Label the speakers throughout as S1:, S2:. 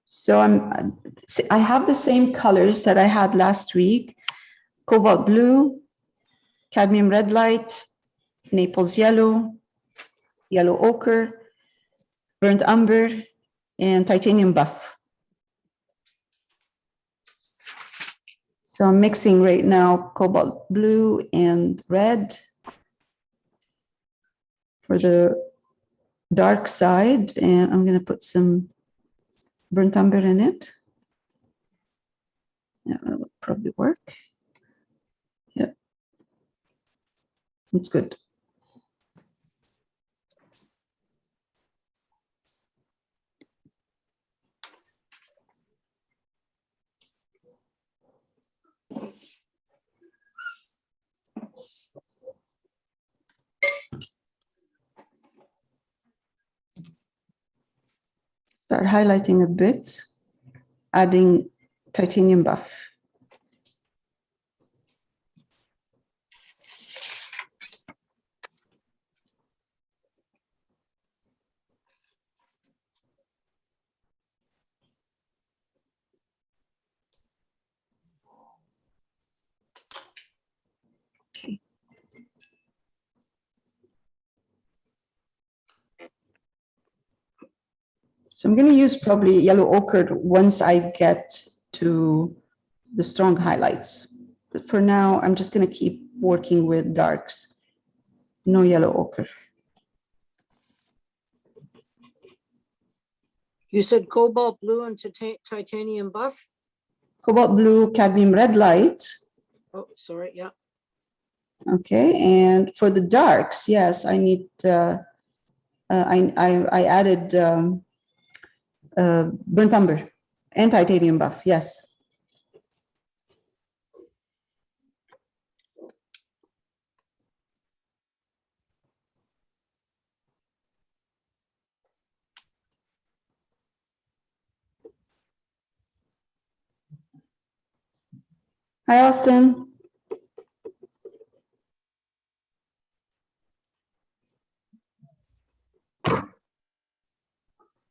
S1: So I have the same colors that I had last week: cobalt blue, cadmium red light, Naples yellow, yellow ochre, burnt umber, and titanium buff. So I'm mixing right now cobalt blue and red for the dark side, and I'm going to put some burnt umber in it. Yeah, that would probably work. Yeah, that's good. Start highlighting a bit, adding titanium buff. Okay. So I'm going to use probably yellow ochre once I get to the strong highlights. But for now, I'm just going to keep working with darks. No yellow ochre.
S2: You said cobalt blue and titanium buff?
S1: Cobalt blue, cadmium red light.
S2: Oh, sorry, yeah.
S1: Okay, and for the darks, yes, I need, I added burnt umber and titanium buff, yes. Hi, Austin.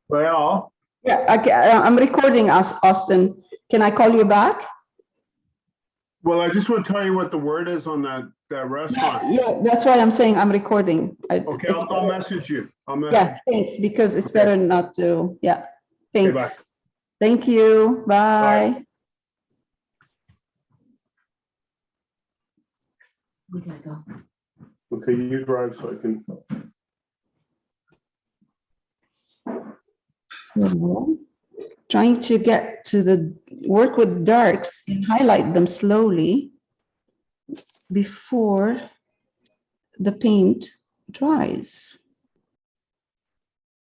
S3: Well,
S1: Yeah, I'm recording us, Austin. Can I call you back?
S3: well, I just want to tell you what the word is on that restaurant.
S1: Yeah, that's why I'm saying I'm recording.
S3: Okay, I'll message you. I'll message
S1: Yeah, thanks, because it's better not to, yeah,
S3: Okay,
S1: thanks. Thank you, bye.
S2: We gotta go.
S3: Okay, you drive so I can.
S1: Trying to get to the work with darks and highlight them slowly before the paint dries.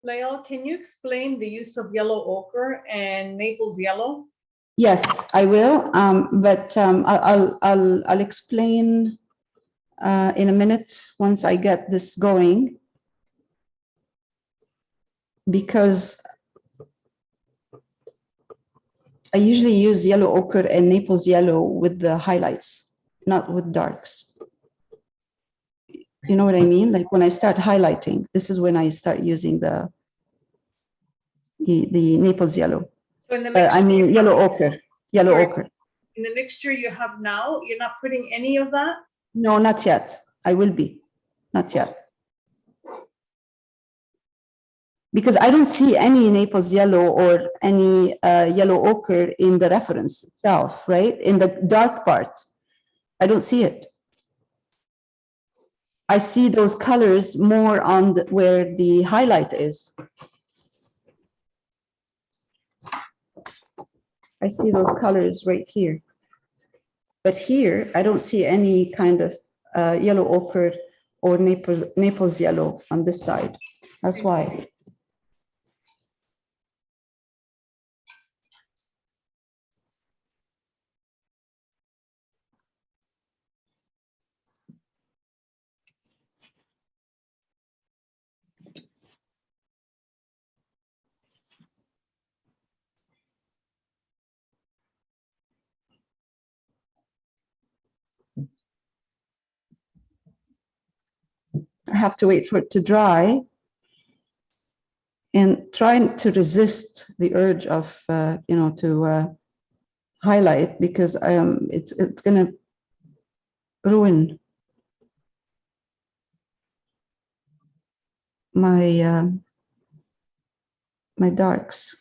S4: Lael, can you explain the use of yellow ochre and Naples yellow?
S1: Yes, I will, but I'll explain in a minute once I get this going, because I usually use yellow ochre and Naples yellow with the highlights, not with darks. You know what I mean? Like when I start highlighting, this is when I start using the Naples yellow.
S4: So in the mixture,
S1: I mean yellow ochre, yellow
S4: Sorry.
S1: ochre.
S4: in the mixture you have now, you're not putting any of that?
S1: No, not yet. I will be, not yet. Because I don't see any Naples yellow or any yellow ochre in the reference itself, right? In the dark part, I don't see it. I see those colors more on where the highlight is. I see those colors right here. But here, I don't see any kind of yellow ochre or Naples yellow on this side. That's why. I have to wait for it to dry. and trying to resist the urge of, to highlight, because it's going to ruin my my darks.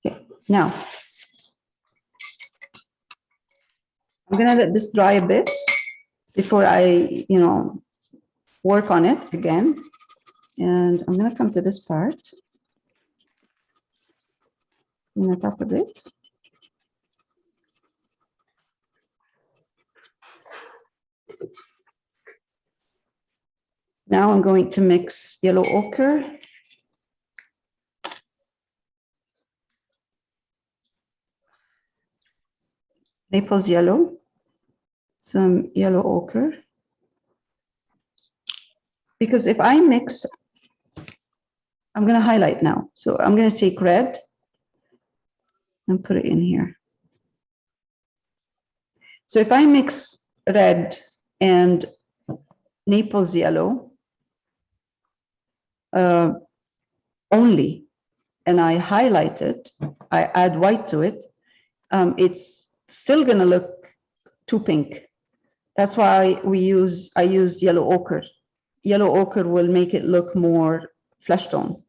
S1: Okay, now I'm gonna let this dry a bit before I, work on it again. And I'm gonna come to this part. Clean it up a bit. Now I'm going to mix yellow ochre, Naples yellow, some yellow ochre. Because if I mix, I'm going to highlight now. So I'm going to take red and put it in here. So if I mix red and Naples yellow only, and I highlight it, I add white to it, it's still going to look too pink. That's why I use yellow ochre. Yellow ochre will make it look more flesh tone.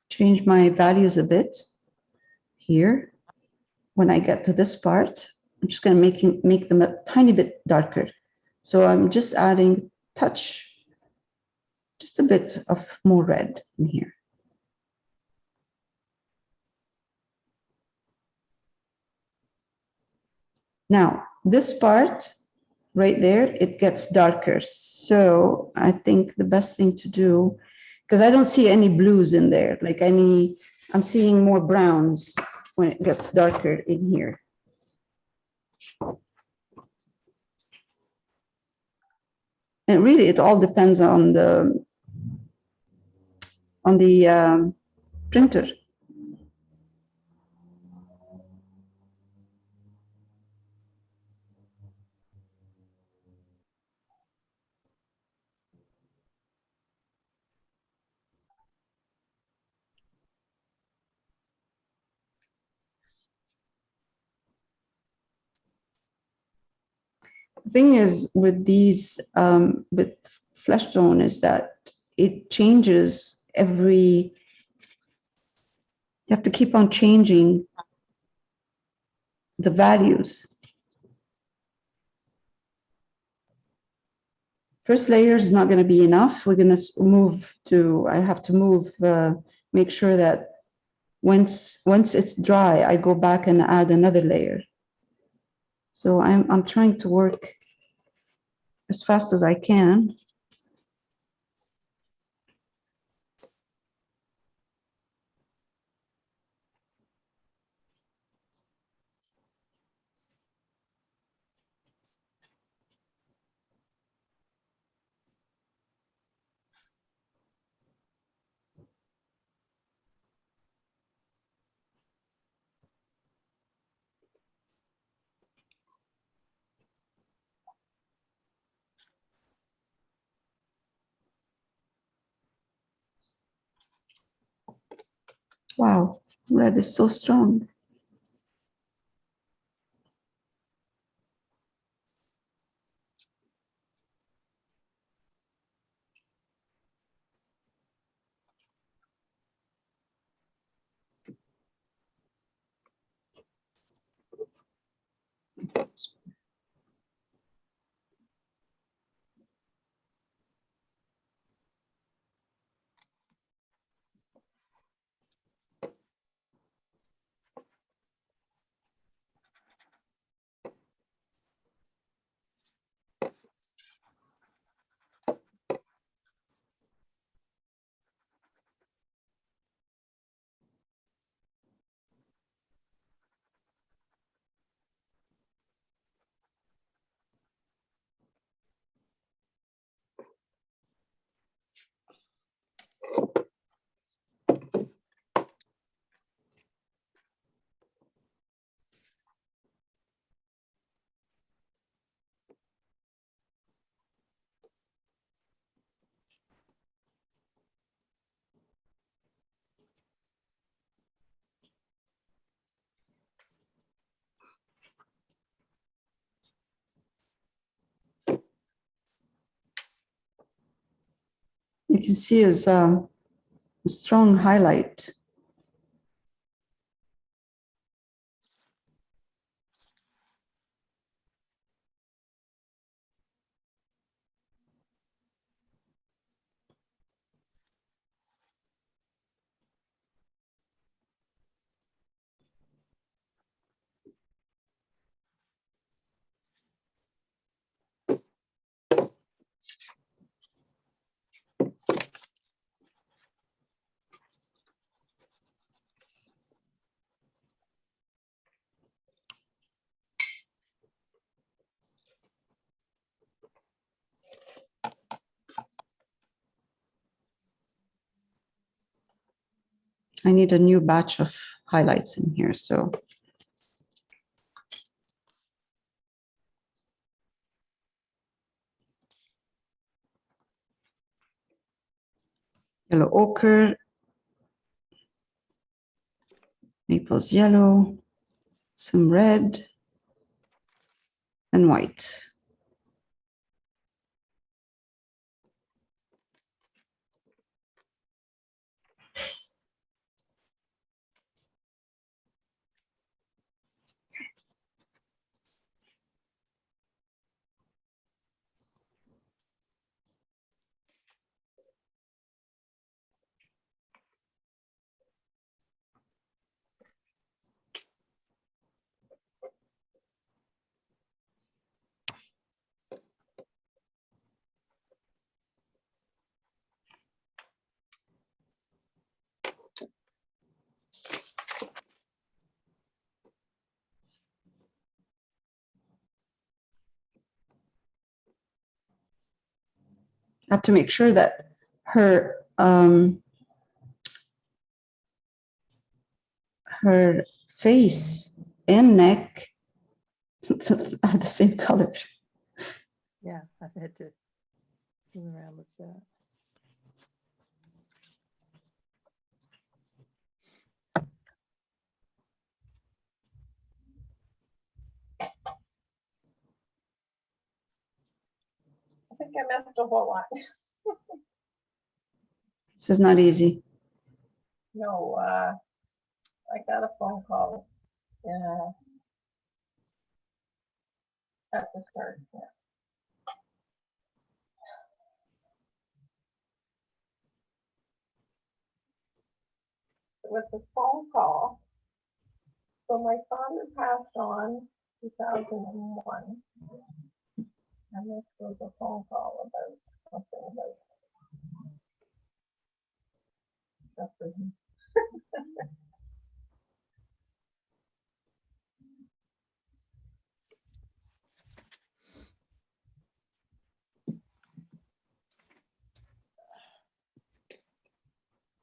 S1: Change my values a bit here. When I get to this part, I'm just going to make them a tiny bit darker. So I'm just adding touch, just a bit of more red in here. Now, this part right there, it gets darker. So I think the best thing to do, because I don't see any blues in there, I'm seeing more browns when it gets darker in here. And really, it all depends on the printer. The thing is with these, with flesh tone, is that it changes you have to keep on changing the values. First layer is not going to be enough. We're going to I have to move, make sure that once it's dry, I go back and add another layer. So I'm trying to work as fast as I can. Wow, red is so strong. you can see is a strong highlight. I need a new batch of highlights in here, so. Yellow ochre, Naples yellow, some red, and white. Have to make sure that her face and neck are the same color.
S5: Yeah, I've had to move around with that.
S4: I think I missed a whole lot.
S1: This is not easy.
S4: No, I got a phone call at the start. Yeah. It was a phone call. So my father passed on 2001. And this was a phone call about something about stuff for him.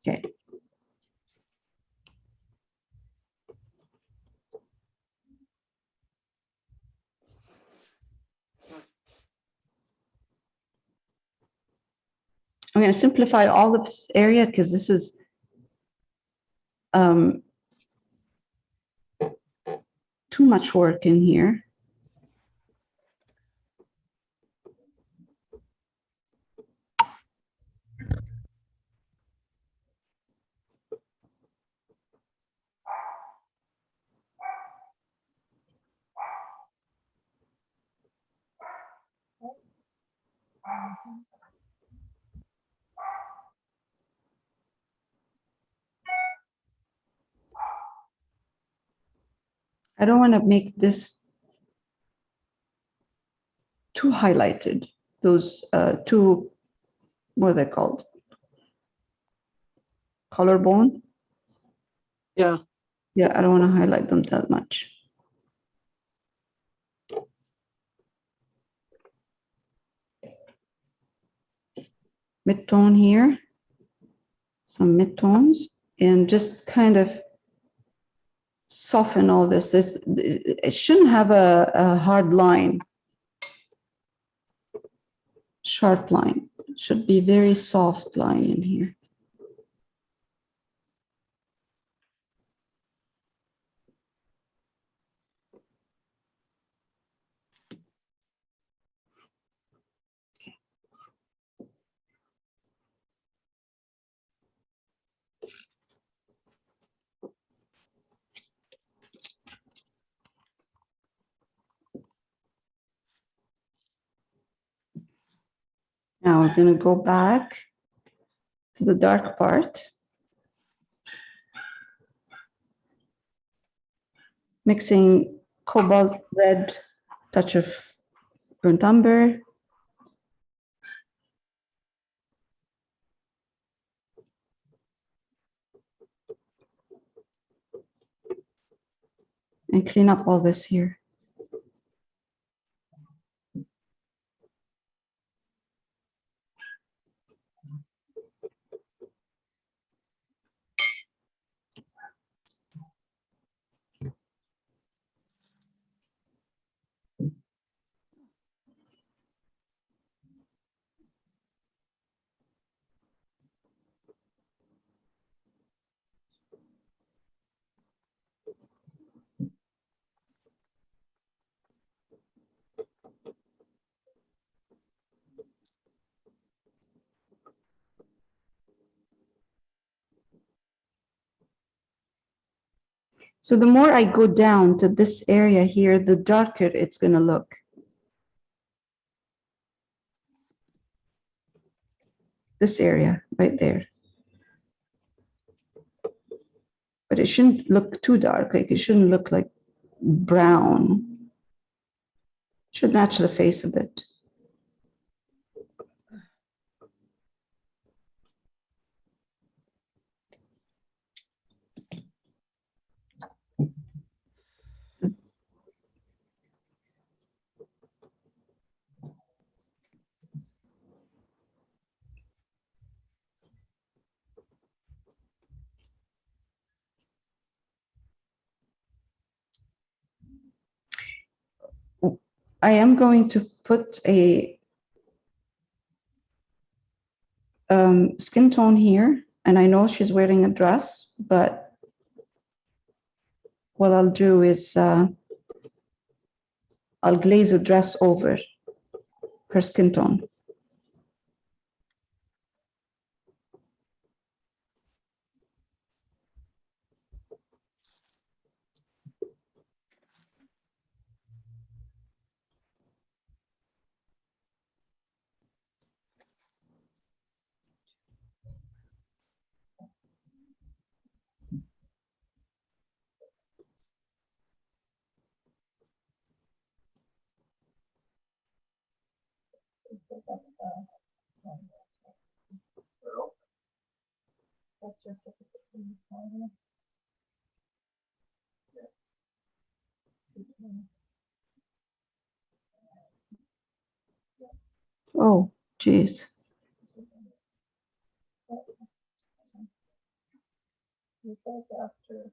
S1: Okay. I'm going to simplify all of this area because this is too much work in here. I don't want to make this too highlighted. Those two, what are they called? Collarbone?
S2: Yeah.
S1: Yeah, I don't want to highlight them that much. Mid-tone here, some mid-tones, and just kind of soften all this. It shouldn't have a hard line, sharp line. It should be very soft line in here. Now we're going to go back to the dark part. Mixing cobalt red, touch of burnt umber. And clean up all this here. So the more I go down to this area here, the darker it's going to look. This area right there. But it shouldn't look too dark. Like it shouldn't look like brown. It should match the face a bit. I am going to put a skin tone here, and I know she's wearing a dress, but what I'll do is I'll glaze a dress over her skin tone.
S4: That's your physical.
S1: Oh, geez.
S4: Because after,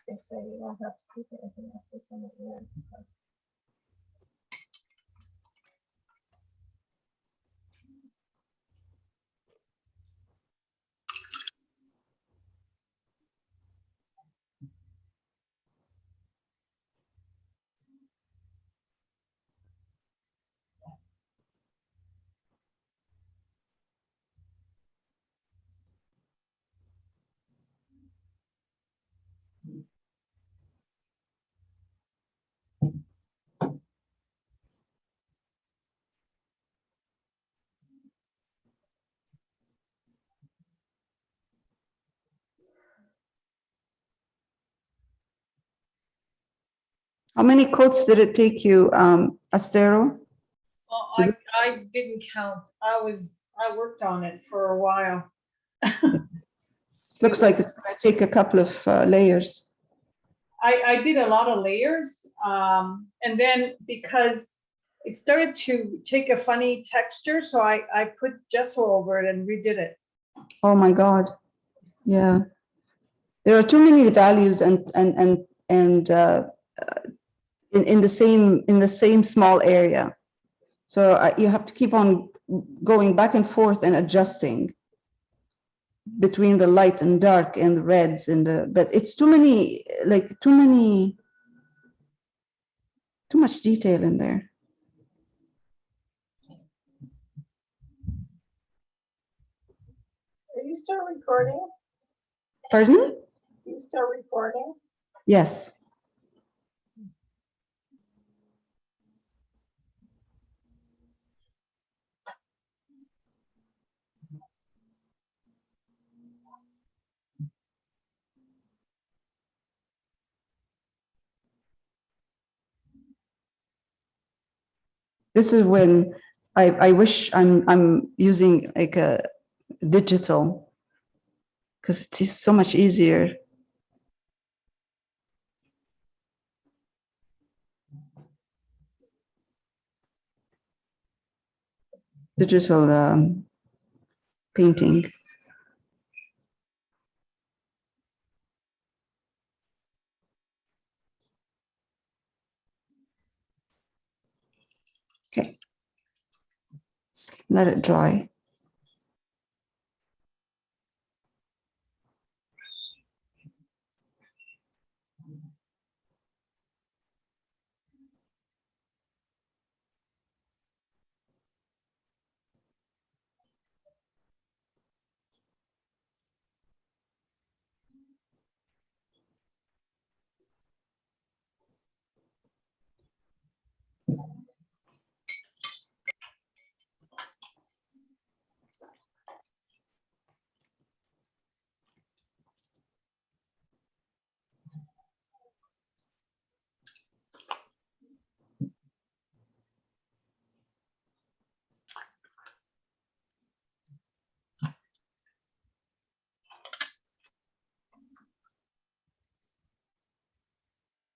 S4: they say you don't have to keep anything after so many years.
S1: How many coats did it take you, Astero?
S6: Well,
S1: To
S6: I didn't count. I worked on it for a while.
S1: Looks like it's going to take a couple of layers.
S6: I did a lot of layers. And then because it started to take a funny texture, so I put gesso over it and redid it.
S1: Oh my God. Yeah. There are too many values and in the same small area. So you have to keep on going back and forth and adjusting between the light and dark and the reds and but it's too many, like too much detail in there.
S4: Are you still recording?
S1: Pardon?
S4: Are you still recording?
S1: Yes. This is when I wish I'm using like a digital because it's just so much easier. Digital painting. Okay. Let it dry.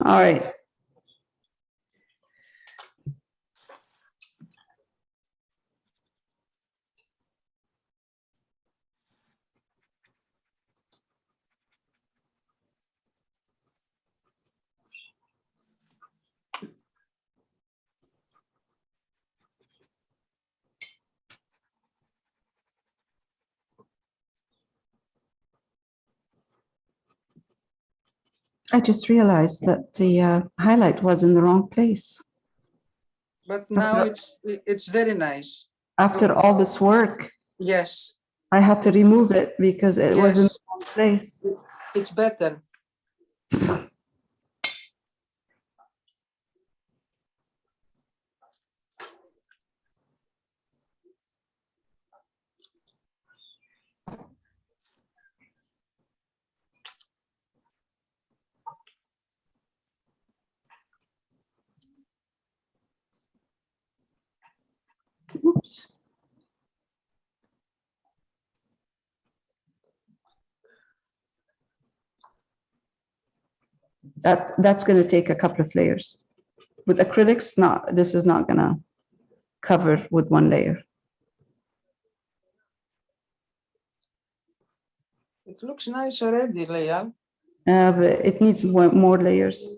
S1: All right. I just realized that the highlight was in the wrong place.
S7: But now
S1: After-
S7: it's very nice.
S1: After all this work,
S7: Yes,
S1: I had to remove it because it was in the
S7: yes,
S1: wrong place.
S7: it's better.
S1: Oops. That's going to take a couple of layers. With acrylics, this is not going to cover with one layer.
S7: It looks nice already, Leal.
S1: But it needs more layers.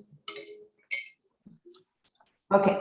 S1: Okay.